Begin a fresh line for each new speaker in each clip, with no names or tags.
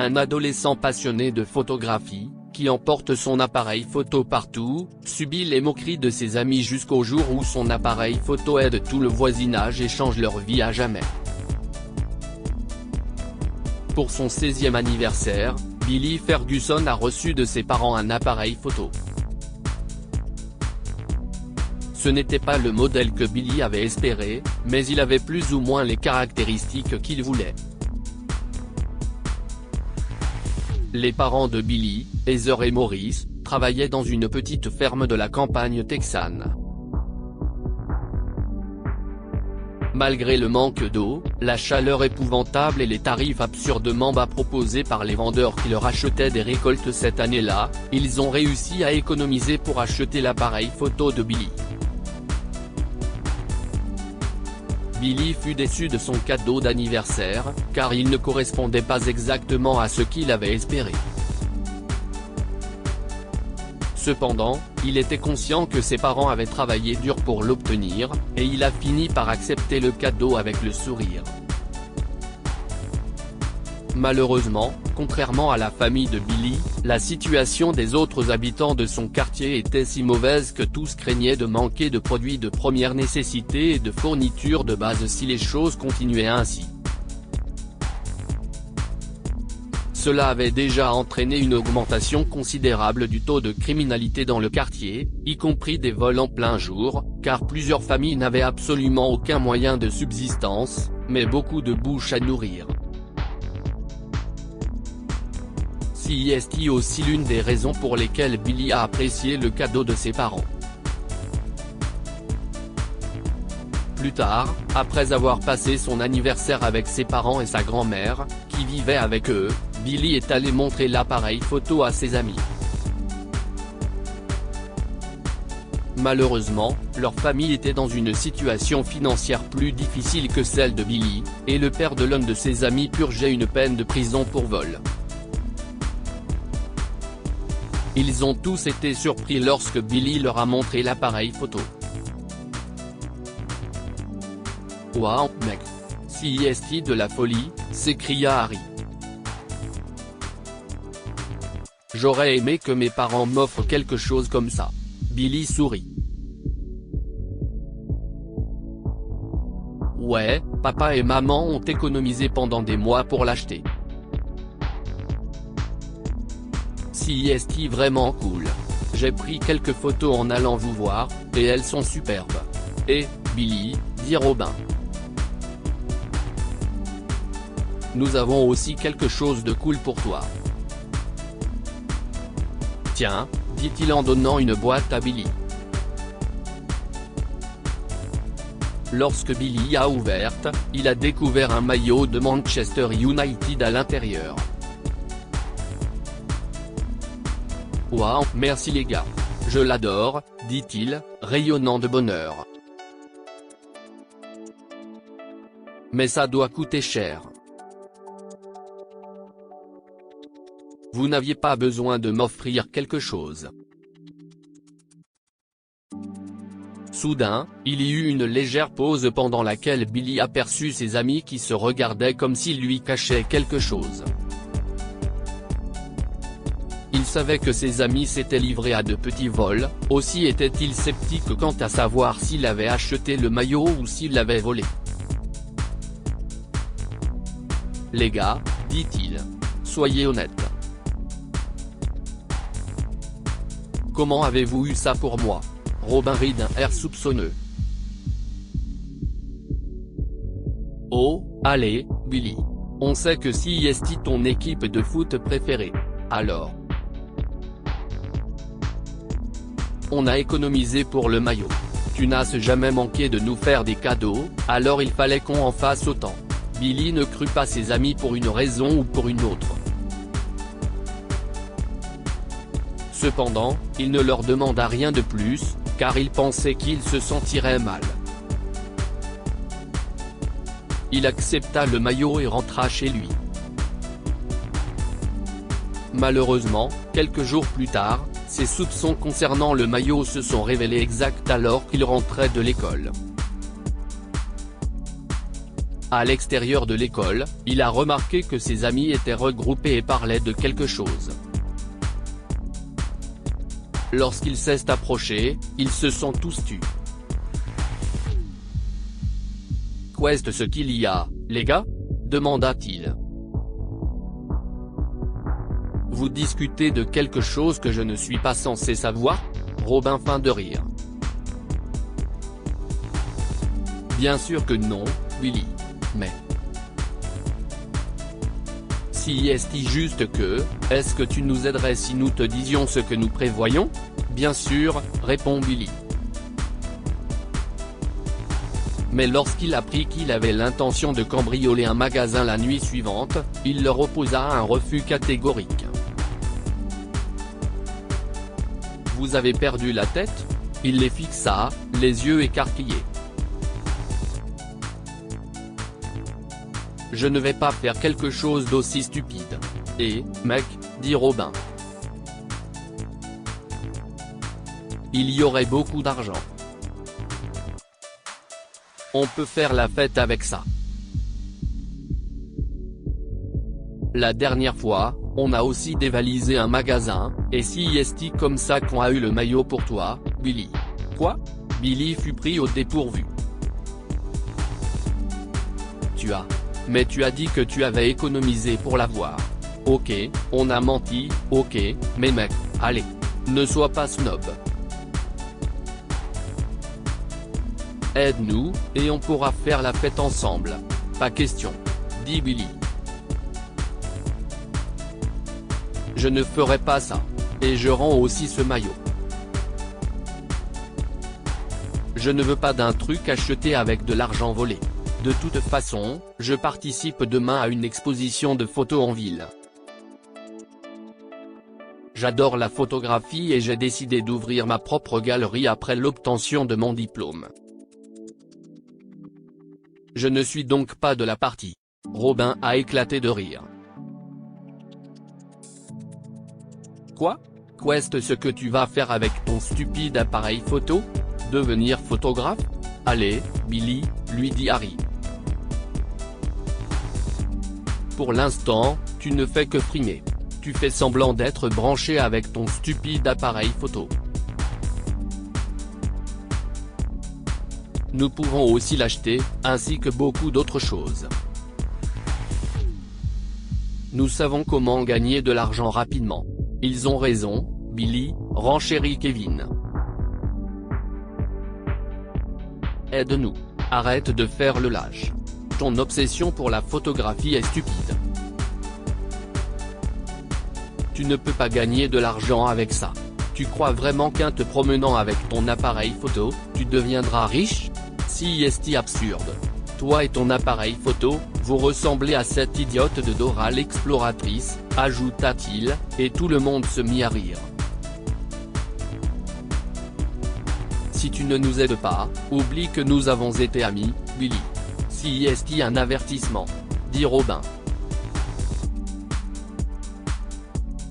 un adolescent passionné de photographie, qui emporte son appareil photo partout, subit les moqueries de ses amis jusqu'au jour où son appareil photo aide tout le voisinage et change leur vie à jamais. Pour son 16e anniversaire, Billy Ferguson a reçu de ses parents un appareil photo. Ce n'était pas le modèle que Billy avait espéré, mais il avait plus ou moins les caractéristiques qu'il voulait. Les parents de Billy, Heather et Maurice, travaillaient dans une petite ferme de la campagne texane. Malgré le manque d'eau, la chaleur épouvantable et les tarifs absurdement bas proposés par les vendeurs qui leur achetaient des récoltes cette année-là, ils ont réussi à économiser pour acheter l'appareil photo de Billy. Billy fut déçu de son cadeau d'anniversaire, car il ne correspondait pas exactement à ce qu'il avait espéré. Cependant, il était conscient que ses parents avaient travaillé dur pour l'obtenir, et il a fini par accepter le cadeau avec le sourire. Malheureusement, contrairement à la famille de Billy, la situation des autres habitants de son quartier était si mauvaise que tous craignaient de manquer de produits de première nécessité et de fournitures de base si les choses continuaient ainsi. Cela avait déjà entraîné une augmentation considérable du taux de criminalité dans le quartier, y compris des vols en plein jour, car plusieurs familles n'avaient absolument aucun moyen de subsistance, mais beaucoup de bouches à nourrir. C'est aussi l'une des raisons pour lesquelles Billy a apprécié le cadeau de ses parents. Plus tard, après avoir passé son anniversaire avec ses parents et sa grand-mère, qui vivaient avec eux, Billy est allé montrer l'appareil photo à ses amis. Malheureusement, leur famille était dans une situation financière plus difficile que celle de Billy, et le père de l'un de ses amis purgeait une peine de prison pour vol. Ils ont tous été surpris lorsque Billy leur a montré l'appareil photo. « Waouh, mec! C'est de la folie !» s'écria Harry. « J'aurais aimé que mes parents m'offrent quelque chose comme ça. » Billy sourit. « Ouais, papa et maman ont économisé pendant des mois pour l'acheter. C'est vraiment cool. J'ai pris quelques photos en allant vous voir, et elles sont superbes. Et, Billy, dit Robin. Nous avons aussi quelque chose de cool pour toi. Tiens, dit-il en donnant une boîte à Billy. Lorsque Billy a ouverte, il a découvert un maillot de Manchester United à l'intérieur. Waouh, merci les gars. Je l'adore, dit-il, rayonnant de bonheur. Mais ça doit coûter cher. Vous n'aviez pas besoin de m'offrir quelque chose. Soudain, il y eut une légère pause pendant laquelle Billy aperçut ses amis qui se regardaient comme s'ils lui cachaient quelque chose. Il savait que ses amis s'étaient livrés à de petits vols, aussi était-il sceptique quant à savoir s'il avait acheté le maillot ou s'il l'avait volé. « Les gars, dit-il. Soyez honnêtes. Comment avez-vous eu ça pour moi ?» Robin rit d'un air soupçonneux. « Oh, allez, Billy. On sait que c'est ton équipe de foot préférée. Alors. On a économisé pour le maillot. Tu n'as jamais manqué de nous faire des cadeaux, alors il fallait qu'on en fasse autant. » Billy ne crut pas ses amis pour une raison ou pour une autre. Cependant, il ne leur demanda rien de plus, car il pensait qu'ils se sentiraient mal. Il accepta le maillot et rentra chez lui. Malheureusement, quelques jours plus tard, ses soupçons concernant le maillot se sont révélés exacts alors qu'il rentrait de l'école. À l'extérieur de l'école, il a remarqué que ses amis étaient regroupés et parlaient de quelque chose. Lorsqu'ils s'est approché, ils se sont tous tus. Qu'est-ce ce qu'il y a, les gars ? Demanda-t-il. Vous discutez de quelque chose que je ne suis pas censé savoir ? Robin fin de rire. Bien sûr que non, Billy. Mais… Si est juste que, est-ce que tu nous aiderais si nous te disions ce que nous prévoyons ? Bien sûr, répond Billy. Mais lorsqu'il apprit qu'il avait l'intention de cambrioler un magasin la nuit suivante, il leur opposa un refus catégorique. Vous avez perdu la tête ? Il les fixa, les yeux écarquillés. Je ne vais pas faire quelque chose d'aussi stupide. Et, mec, dit Robin. Il y aurait beaucoup d'argent. On peut faire la fête avec ça. La dernière fois, on a aussi dévalisé un magasin, et si est comme ça qu'on a eu le maillot pour toi, Billy. Quoi ? Billy fut pris au dépourvu. Mais tu as dit que tu avais économisé pour l'avoir. Ok, on a menti, ok, mais mec, allez. Ne sois pas snob. Aide-nous, et on pourra faire la fête ensemble. Pas question. Dit Billy. Je ne ferai pas ça. Et je rends aussi ce maillot. Je ne veux pas d'un truc acheté avec de l'argent volé. De toute façon, je participe demain à une exposition de photos en ville. J'adore la photographie et j'ai décidé d'ouvrir ma propre galerie après l'obtention de mon diplôme. Je ne suis donc pas de la partie. Robin a éclaté de rire. Quoi ? Qu'est-ce ce que tu vas faire avec ton stupide appareil photo ? Devenir photographe ? Allez, Billy, lui dit Harry. Pour l'instant, tu ne fais que frimer. Tu fais semblant d'être branché avec ton stupide appareil photo. Nous pouvons aussi l'acheter, ainsi que beaucoup d'autres choses. Nous savons comment gagner de l'argent rapidement. Ils ont raison, Billy, renchérit Kevin. Aide-nous. Arrête de faire le lâche. Ton obsession pour la photographie est stupide. Tu ne peux pas gagner de l'argent avec ça. Tu crois vraiment qu'en te promenant avec ton appareil photo, tu deviendras riche ? Si est absurde. Toi et ton appareil photo, vous ressemblez à cette idiote de Dora l'exploratrice, ajouta-t-il, et tout le monde se mit à rire. Si tu ne nous aides pas, oublie que nous avons été amis, Billy. Si est un avertissement. Dit Robin.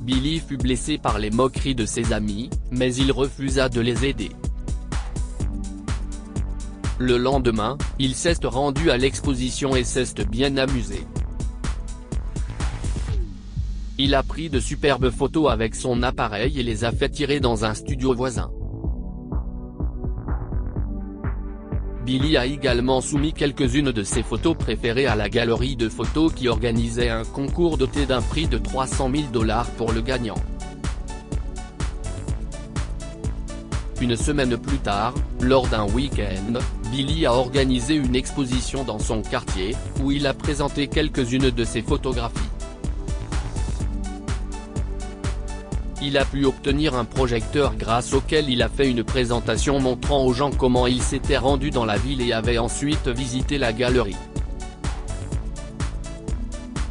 Billy fut blessé par les moqueries de ses amis, mais il refusa de les aider. Le lendemain, il s'est rendu à l'exposition et s'est bien amusé. Il a pris de superbes photos avec son appareil et les a fait tirer dans un studio voisin. Billy a également soumis quelques-unes de ses photos préférées à la galerie de photos qui organisait un concours doté d'un prix de 300 000 $ pour le gagnant. Une semaine plus tard, lors d'un week-end, Billy a organisé une exposition dans son quartier, où il a présenté quelques-unes de ses photographies. Il a pu obtenir un projecteur grâce auquel il a fait une présentation montrant aux gens comment il s'était rendu dans la ville et avait ensuite visité la galerie.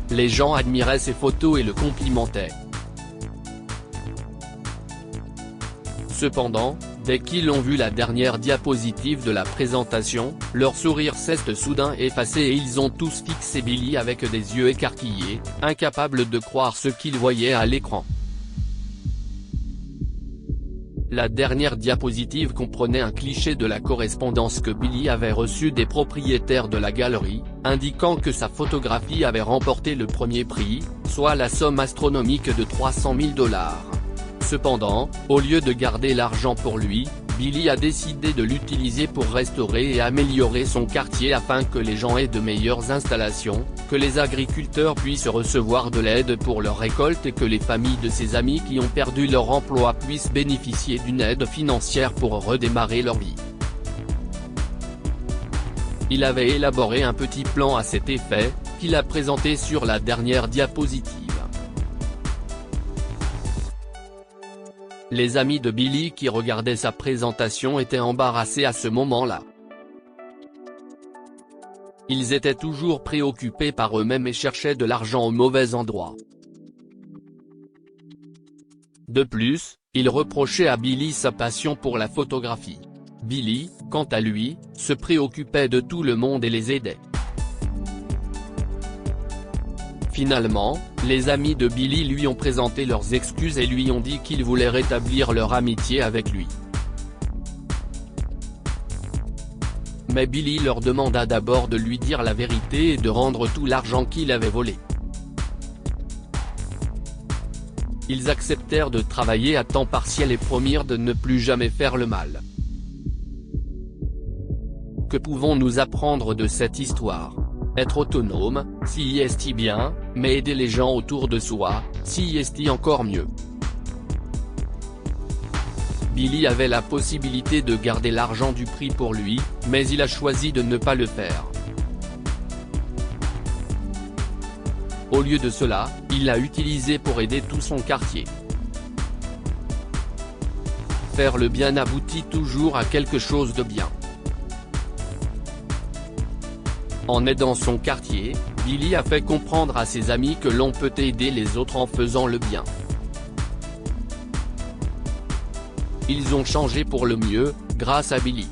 Les gens admiraient ses photos et le complimentaient. Cependant, dès qu'ils ont vu la dernière diapositive de la présentation, leur sourire s'est soudain effacé et ils ont tous fixé Billy avec des yeux écarquillés, incapables de croire ce qu'ils voyaient à l'écran. La dernière diapositive comprenait un cliché de la correspondance que Billy avait reçue des propriétaires de la galerie, indiquant que sa photographie avait remporté le premier prix, soit la somme astronomique de 300 000 $. Cependant, au lieu de garder l'argent pour lui, Billy a décidé de l'utiliser pour restaurer et améliorer son quartier afin que les gens aient de meilleures installations, que les agriculteurs puissent recevoir de l'aide pour leur récolte et que les familles de ses amis qui ont perdu leur emploi puissent bénéficier d'une aide financière pour redémarrer leur vie. Il avait élaboré un petit plan à cet effet, qu'il a présenté sur la dernière diapositive. Les amis de Billy qui regardaient sa présentation étaient embarrassés à ce moment-là. Ils étaient toujours préoccupés par eux-mêmes et cherchaient de l'argent au mauvais endroit. De plus, ils reprochaient à Billy sa passion pour la photographie. Billy, quant à lui, se préoccupait de tout le monde et les aidait. Finalement, les amis de Billy lui ont présenté leurs excuses et lui ont dit qu'ils voulaient rétablir leur amitié avec lui. Mais Billy leur demanda d'abord de lui dire la vérité et de rendre tout l'argent qu'il avait volé. Ils acceptèrent de travailler à temps partiel et promirent de ne plus jamais faire le mal. Que pouvons-nous apprendre de cette histoire ? Être autonome, si est bien, mais aider les gens autour de soi, si est encore mieux. Billy avait la possibilité de garder l'argent du prix pour lui, mais il a choisi de ne pas le faire. Au lieu de cela, il l'a utilisé pour aider tout son quartier. Faire le bien aboutit toujours à quelque chose de bien. En aidant son quartier, Billy a fait comprendre à ses amis que l'on peut aider les autres en faisant le bien. Ils ont changé pour le mieux, grâce à Billy.